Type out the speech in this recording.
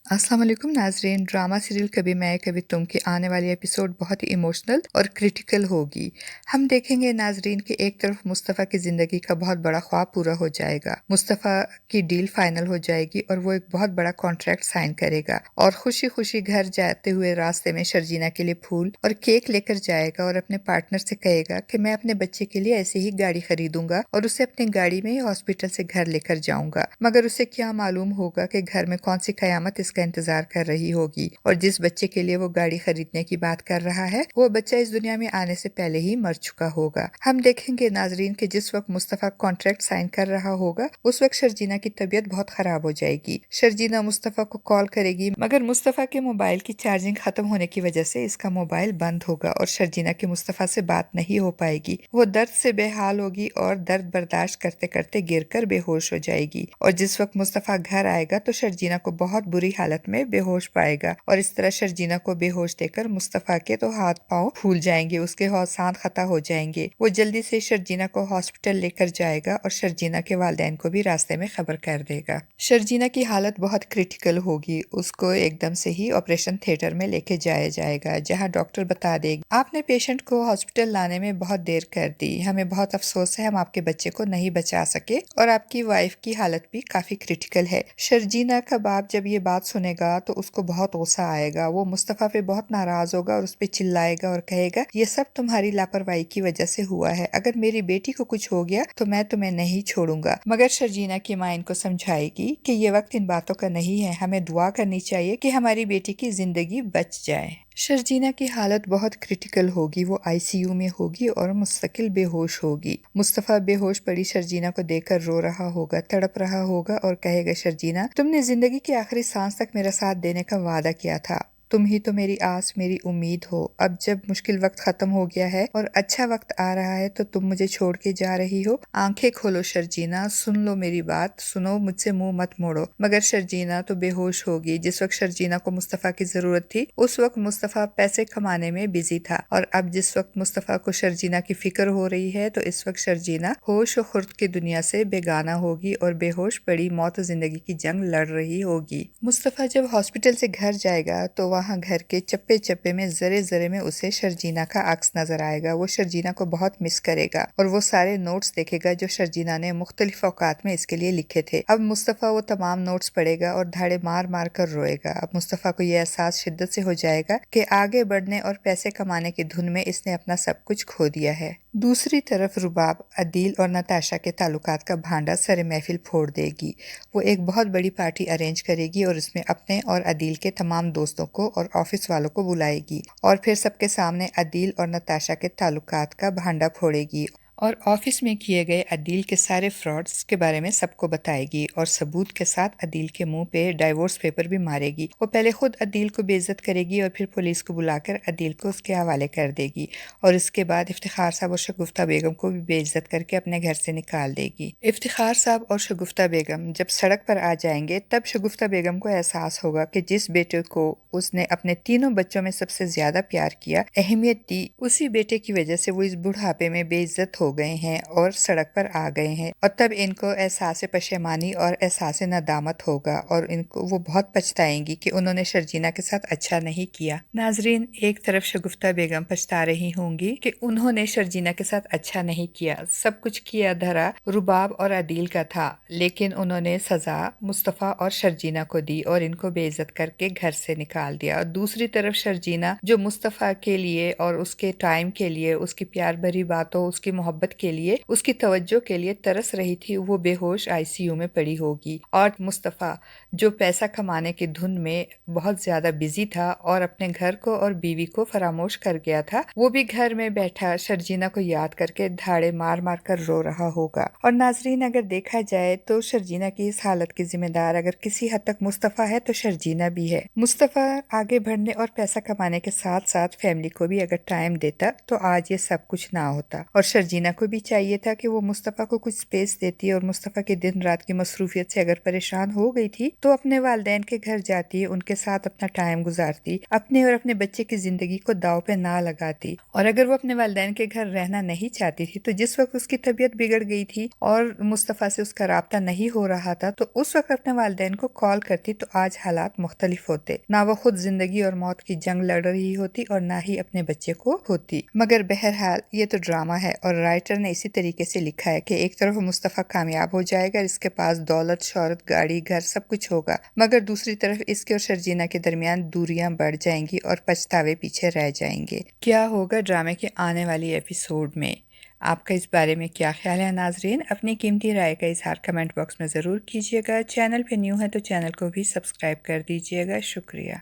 अस्सलाम वालेकुम नाजरीन। ड्रामा सीरियल कभी मैं कभी तुम की आने वाली एपिसोड बहुत ही इमोशनल और क्रिटिकल होगी। हम देखेंगे नाजरीन कि एक तरफ मुस्तफ़ा की ज़िंदगी का बहुत बड़ा ख्वाब पूरा हो जाएगा, मुस्तफ़ा की डील फाइनल हो जाएगी और वो एक बहुत बड़ा कॉन्ट्रैक्ट साइन करेगा और खुशी खुशी घर जाते हुए रास्ते में शर्जीना के लिए फूल और केक लेकर जाएगा और अपने पार्टनर से कहेगा कि मैं अपने बच्चे के लिए ऐसे ही गाड़ी खरीदूंगा और उसे अपनी गाड़ी में ही हॉस्पिटल से घर लेकर जाऊंगा। मगर उसे क्या मालूम होगा कि घर में कौन सी कयामत इसका इंतजार कर रही होगी और जिस बच्चे के लिए वो गाड़ी खरीदने की बात कर रहा है वो बच्चा इस दुनिया में आने से पहले ही मर चुका होगा। हम देखेंगे नाजरीन कि जिस वक्त मुस्तफ़ा कॉन्ट्रैक्ट साइन कर रहा होगा उस वक्त शर्जीना की तबीयत बहुत खराब हो जाएगी। शर्जीना मुस्तफ़ा को कॉल करेगी मगर मुस्तफ़ा के मोबाइल की चार्जिंग खत्म होने की वजह से इसका मोबाइल बंद होगा और शर्जीना की मुस्तफ़ा से बात नहीं हो पाएगी। वो दर्द से बेहाल होगी और दर्द बर्दाश्त करते करते गिरकर बेहोश हो जाएगी और जिस वक्त मुस्तफ़ा घर आएगा तो शर्जीना को बहुत बुरी हालत में बेहोश पाएगा और इस तरह शर्जीना को बेहोश देकर मुस्तफ़ा के तो हाथ पांव फूल जाएंगे, उसके सांस खता हो जाएंगे। वो जल्दी से शर्जीना को हॉस्पिटल लेकर जाएगा और शर्जीना के वालिदैन को भी रास्ते में खबर कर देगा। शर्जीना की हालत बहुत क्रिटिकल होगी, उसको एकदम से ही ऑपरेशन थिएटर में लेके जाया जाएगा जहाँ डॉक्टर बता देगी आपने पेशेंट को हॉस्पिटल लाने में बहुत देर कर दी, हमें बहुत अफसोस है, हम आपके बच्चे को नहीं बचा सके और आपकी वाइफ की हालत भी काफी क्रिटिकल है। शर्जीना का बाप जब ये बात सुनेगा तो उसको बहुत गुस्सा आएगा, वो मुस्तफ़ा पे बहुत नाराज होगा और उस पे चिल्लाएगा और कहेगा ये सब तुम्हारी लापरवाही की वजह से हुआ है, अगर मेरी बेटी को कुछ हो गया तो मैं तुम्हें नहीं छोड़ूंगा। मगर शर्जीना की माँ इनको समझाएगी कि ये वक्त इन बातों का नहीं है, हमें दुआ करनी चाहिए कि हमारी बेटी की जिंदगी बच जाए। शर्जीना की हालत बहुत क्रिटिकल होगी, वो आईसीयू में होगी और मुस्तकिल बेहोश होगी। मुस्तफ़ा बेहोश पड़ी शर्जीना को देखकर रो रहा होगा, तड़प रहा होगा और कहेगा शर्जीना तुमने जिंदगी की आखिरी सांस तक मेरा साथ देने का वादा किया था, तुम ही तो मेरी आस मेरी उम्मीद हो, अब जब मुश्किल वक्त खत्म हो गया है और अच्छा वक्त आ रहा है तो तुम मुझे छोड़ के जा रही हो। आंखें खोलो शर्जीना, सुन लो मेरी बात, सुनो, मुझसे मुंह मत मोड़ो। मगर शर्जीना तो बेहोश होगी। जिस वक्त शर्जीना को मुस्तफ़ा की जरूरत थी उस वक्त मुस्तफ़ा पैसे कमाने में बिजी था और अब जिस वक्त मुस्तफ़ा को शर्जीना की फिक्र हो रही है तो इस वक्त शर्जीना होश और खुर्द की दुनिया से बेगाना होगी और बेहोश पड़ी मौत और जिंदगी की जंग लड़ रही होगी। मुस्तफ़ा जब हॉस्पिटल से घर जाएगा तो वहाँ घर के चप्पे चप्पे में जरे जरे में उसे शर्जीना का अक्स नजर आएगा। वो शर्जीना को बहुत मिस करेगा और वो सारे नोट्स देखेगा जो शर्जीना ने मुख्तलिफ औकात में इसके लिए लिखे थे। अब मुस्तफ़ा वो तमाम नोट्स पढ़ेगा और धाड़े मार मार कर रोएगा। अब मुस्तफ़ा को यह एहसास शिद्दत से हो जाएगा कि आगे बढ़ने और पैसे कमाने की धुन में इसने अपना सब कुछ खो दिया है। दूसरी तरफ रुबाब अदील और नताशा के ताल्लुकात का भांडा सरे महफिल फोड़ देगी। वो एक बहुत बड़ी पार्टी अरेंज करेगी और उसमें अपने और अदील के तमाम दोस्तों को और ऑफिस वालों को बुलाएगी और फिर सबके सामने अदील और नताशा के ताल्लुकात का भांडा फोड़ेगी और ऑफिस में किए गए अदील के सारे फ्रॉड्स के बारे में सबको बताएगी और सबूत के साथ अदील के मुंह पे डाइवोर्स पेपर भी मारेगी। वो पहले खुद अदील को बेइज्जत करेगी और फिर पुलिस को बुलाकर अदील को उसके हवाले कर देगी और इसके बाद इफ्तिखार साहब और शगुफ्ता बेगम को भी बेइज्जत करके अपने घर से निकाल देगी। इफ्तिखार साहब और शगुफ्ता बेगम जब सड़क पर आ जाएंगे तब शगुफ्ता बेगम को एहसास होगा कि जिस बेटे को उसने अपने तीनों बच्चों में सबसे ज्यादा प्यार किया, अहमियत दी, उसी बेटे की वजह से वो इस बुढ़ापे में बेइज्जत हो गए हैं और सड़क पर आ गए हैं और तब इनको एहसास पशेमानी और एहसास नदामत होगा और इनको वो बहुत पछताएंगी कि उन्होंने शर्जीना के साथ अच्छा नहीं किया। नाजरीन, एक तरफ शगुफ्ता बेगम पछता रही होंगी कि उन्होंने शर्जीना के साथ अच्छा नहीं किया, सब कुछ किया धरा रुबाब और अदील का था, लेकिन उन्होंने सजा मुस्तफ़ा और शर्जीना को दी और इनको बेइज्जत करके घर से निकाल दिया। और दूसरी तरफ शर्जीना जो मुस्तफ़ा के लिए और उसके टाइम के लिए, उसकी प्यार भरी बातों, उसकी मोहब्बत के लिए, उसकी तवज्जो के लिए तरस रही थी, वो बेहोश आईसीयू में पड़ी होगी। और मुस्तफ़ा जो पैसा कमाने की धुन में बहुत ज्यादा बिजी था और अपने घर को और बीवी को फरामोश कर गया था, वो भी घर में बैठा शर्जीना को याद करके धाड़े मार मार कर रो रहा होगा। और नाजरीन, अगर देखा जाए तो शर्जीना की इस हालत की जिम्मेदार अगर किसी हद तक मुस्तफ़ा है तो शर्जीना भी है। मुस्तफ़ा आगे बढ़ने और पैसा कमाने के साथ साथ फैमिली को भी अगर टाइम देता तो आज ये सब कुछ ना होता और शर्जीना शर्जीना को भी चाहिए था कि वो मुस्तफ़ा को कुछ स्पेस देती और मुस्तफ़ा के दिन रात की मसरूफियत से अगर परेशान हो गई थी तो अपने वालिदैन के घर जाती, उनके साथ अपना टाइम गुजारती, अपने और अपने बच्चे की जिंदगी को दाव पे ना लगाती। और अगर वो अपने वालिदैन के घर रहना नहीं चाहती थी तो जिस वक्त उसकी तबीयत बिगड़ गई थी और मुस्तफ़ा से उसका राब्ता नहीं हो रहा था तो उस वक्त अपने वालिदैन को कॉल करती तो आज हालात मुख्तलिफ होते। ना वो खुद जिंदगी और मौत की जंग लड़ रही होती और ना ही अपने बच्चे को होती। मगर बहरहाल ये तो ड्रामा है और राइटर ने इसी तरीके से लिखा है कि एक तरफ मुस्तफ़ा कामयाब हो जाएगा, इसके पास दौलत, शोहरत, गाड़ी, घर सब कुछ होगा, मगर दूसरी तरफ इसके और शर्जीना के दरमियान दूरियां बढ़ जाएंगी और पछतावे पीछे रह जाएंगे। क्या होगा ड्रामे के आने वाली एपिसोड में? आपका इस बारे में क्या ख्याल है नाजरीन? अपनी कीमती राय का इजहार कमेंट बॉक्स में ज़रूर कीजिएगा। चैनल पे न्यू है तो चैनल को भी सब्सक्राइब कर दीजिएगा। शुक्रिया।